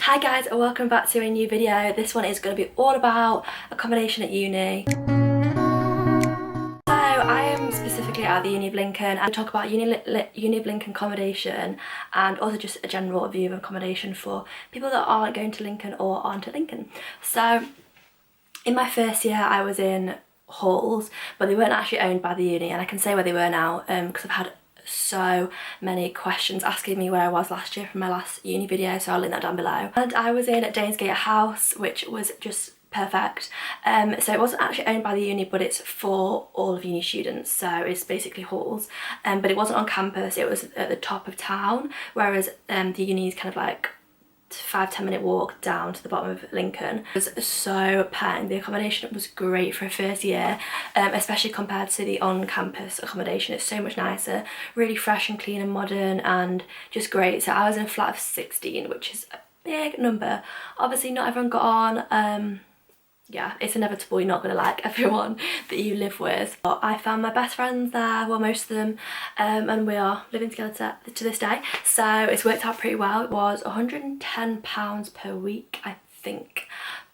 Hi guys, and welcome back to a new video. This one is going to be all about accommodation at uni. So I am specifically at the Uni of Lincoln. I talk about Uni of Lincoln accommodation and also just a general view of accommodation for people that aren't going to Lincoln or aren't at Lincoln. So in my first year I was in halls, but they weren't actually owned by the uni, and I can say where they were now because I've had so many questions asking me where I was last year from my last uni video, so I'll link that down below. And I was in at Danesgate House, which was just perfect. So it wasn't actually owned by the uni, but it's for all of uni students, so it's basically halls, but it wasn't on campus, it was at the top of town, whereas the uni is kind of like 5-10 minute walk down to the bottom of Lincoln. It was so paying. The accommodation was great for a first year, especially compared to the on-campus accommodation. It's so much nicer, really fresh and clean and modern and just great. So I was in a flat of 16, which is a big number. Obviously not everyone got on. Yeah, it's inevitable, you're not going to like everyone that you live with. But I found my best friends there, well most of them, and we are living together to this day. So it's worked out pretty well. It was £110 per week, I think.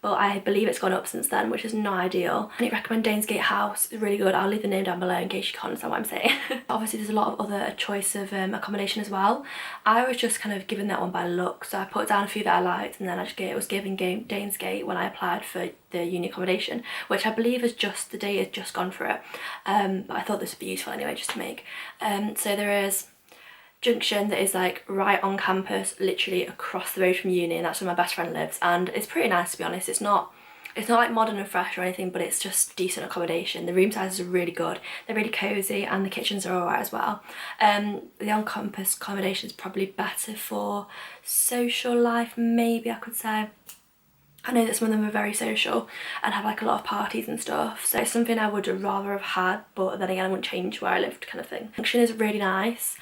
But I believe it's gone up since then, which is not ideal. I recommend Danesgate House, it's really good. I'll leave the name down below in case you can't understand what I'm saying. Obviously there's a lot of other choice of accommodation as well. I was just kind of given that one by luck, so I put down a few that I liked, and then I was given Danesgate when I applied for the uni accommodation, which I believe is just, the day has just gone for it. But I thought this would be useful anyway, just to make. So there is Junction that is like right on campus, literally across the road from uni, and that's where my best friend lives, and it's pretty nice, to be honest. It's not like modern and fresh or anything, but it's just decent accommodation. The room sizes are really good, they're really cozy, and the kitchens are alright as well. The on-campus accommodation is probably better for social life, maybe I could say. I know that some of them are very social and have like a lot of parties and stuff, so it's something I would rather have had, but then again I wouldn't change where I lived, kind of thing. Junction is really nice.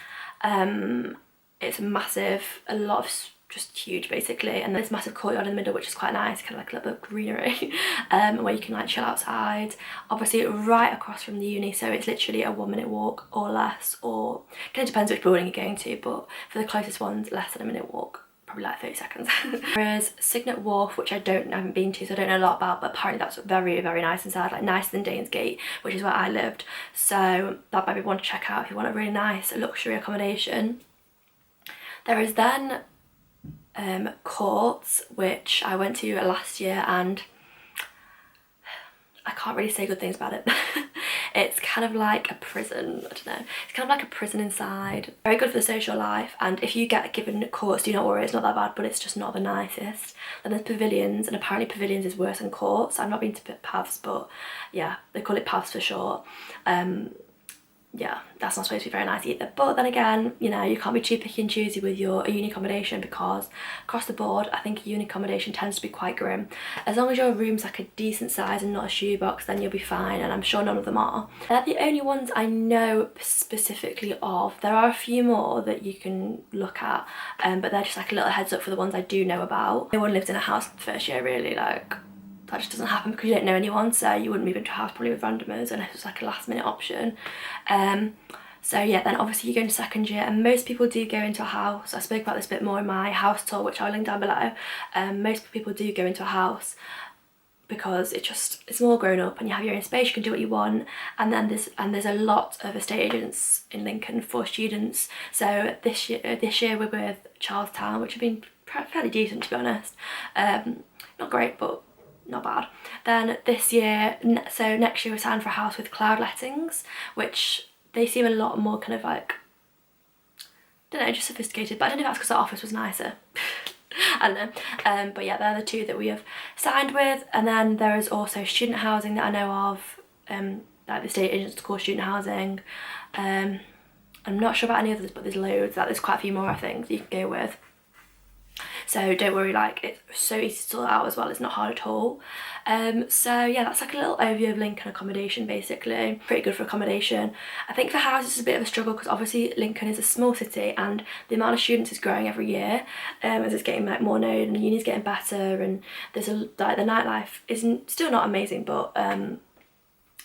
It's massive, a lot of just huge basically, and there's massive courtyard in the middle, which is quite nice, kind of like a little bit of greenery, where you can like chill outside. Obviously right across from the uni, so it's literally a 1 minute walk or less, or kind of depends which building you're going to, but for the closest ones, less than a minute walk. Probably like 30 seconds. There is Signet Wharf, which I haven't been to, so I don't know a lot about, but apparently that's very, very nice inside, like nicer than Danesgate, which is where I lived. So that might be one to check out if you want a really nice luxury accommodation. There is then Courts, which I went to last year, and I can't really say good things about it. It's kind of like a prison, I don't know. It's kind of like a prison inside. Very good for the social life, and if you get given Courts, do not worry, it's not that bad, but it's just not the nicest. Then there's Pavilions, and apparently Pavilions is worse than Courts. I've not been to Pavs, but yeah, they call it Pavs for short. Yeah, that's not supposed to be very nice either. But then again, you know, you can't be too picky and choosy with your uni accommodation, because across the board I think uni accommodation tends to be quite grim. As long as your room's like a decent size and not a shoebox, then you'll be fine, and I'm sure none of them are. They're the only ones I know specifically of. There are a few more that you can look at, but they're just like a little heads up for the ones I do know about. No one lived in a house the first year really, like that just doesn't happen because you don't know anyone, so you wouldn't move into a house probably with randomers unless it was like a last minute option. So yeah, then obviously you go into second year, and most people do go into a house. I spoke about this a bit more in my house tour, which I'll link down below. Most people do go into a house because it's more grown up and you have your own space, you can do what you want, and then there's a lot of estate agents in Lincoln for students. So this year we're with Charlestown, which have been fairly decent, to be honest. Not great, but not bad. Then this year, so next year, we're signed for a house with Cloud Lettings, which they seem a lot more kind of like, I don't know, just sophisticated, but I don't know if that's because the office was nicer. I don't know, but yeah, they're the two that we have signed with. And then there is also student housing that I know of, like the estate agents call student housing. I'm not sure about any others, but there's loads, like there's quite a few more I think that you can go with. So don't worry, like it's so easy to sort out as well, it's not hard at all. So yeah, that's like a little overview of Lincoln accommodation basically. Pretty good for accommodation. I think for houses it's a bit of a struggle because obviously Lincoln is a small city and the amount of students is growing every year, as it's getting like more known and the uni's getting better, and there's like the nightlife isn't still not amazing, but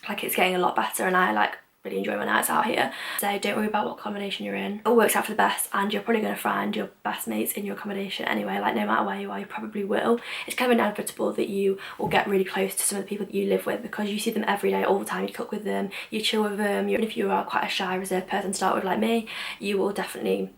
like it's getting a lot better, and I like really enjoy my nights out here. So don't worry about what accommodation you're in. It all works out for the best, and you're probably going to find your best mates in your accommodation anyway. Like, no matter where you are, you probably will. It's kind of inevitable that you will get really close to some of the people that you live with, because you see them every day, all the time. You cook with them, you chill with them. Even if you are quite a shy, reserved person to start with like me, you will definitely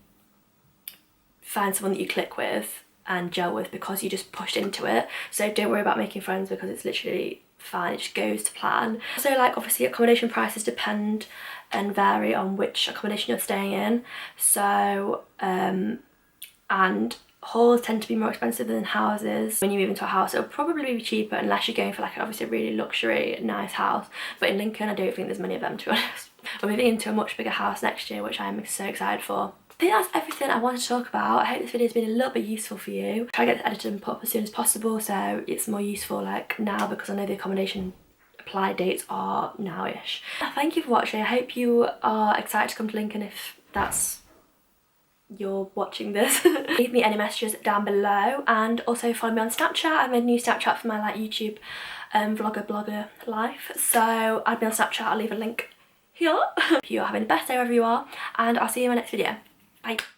find someone that you click with and gel with because you just pushed into it. So don't worry about making friends, because it's literally fine, it just goes to plan. So like, obviously accommodation prices depend and vary on which accommodation you're staying in. So and halls tend to be more expensive than houses. When you move into a house, it'll probably be cheaper unless you're going for like obviously a really luxury nice house. But in Lincoln, I don't think there's many of them, to be honest. We're moving into a much bigger house next year, which I'm so excited for. I think that's everything I wanted to talk about. I hope this video has been a little bit useful for you. Try to get this edited and put up as soon as possible, so it's more useful like now, because I know the accommodation apply dates are now-ish. Thank you for watching. I hope you are excited to come to Lincoln if that's you're watching this. Leave me any messages down below, and also follow me on Snapchat. I made a new Snapchat for my like YouTube blogger life, so add me on Snapchat. I'll leave a link here. Hope you're having the best day wherever you are, and I'll see you in my next video. Bye.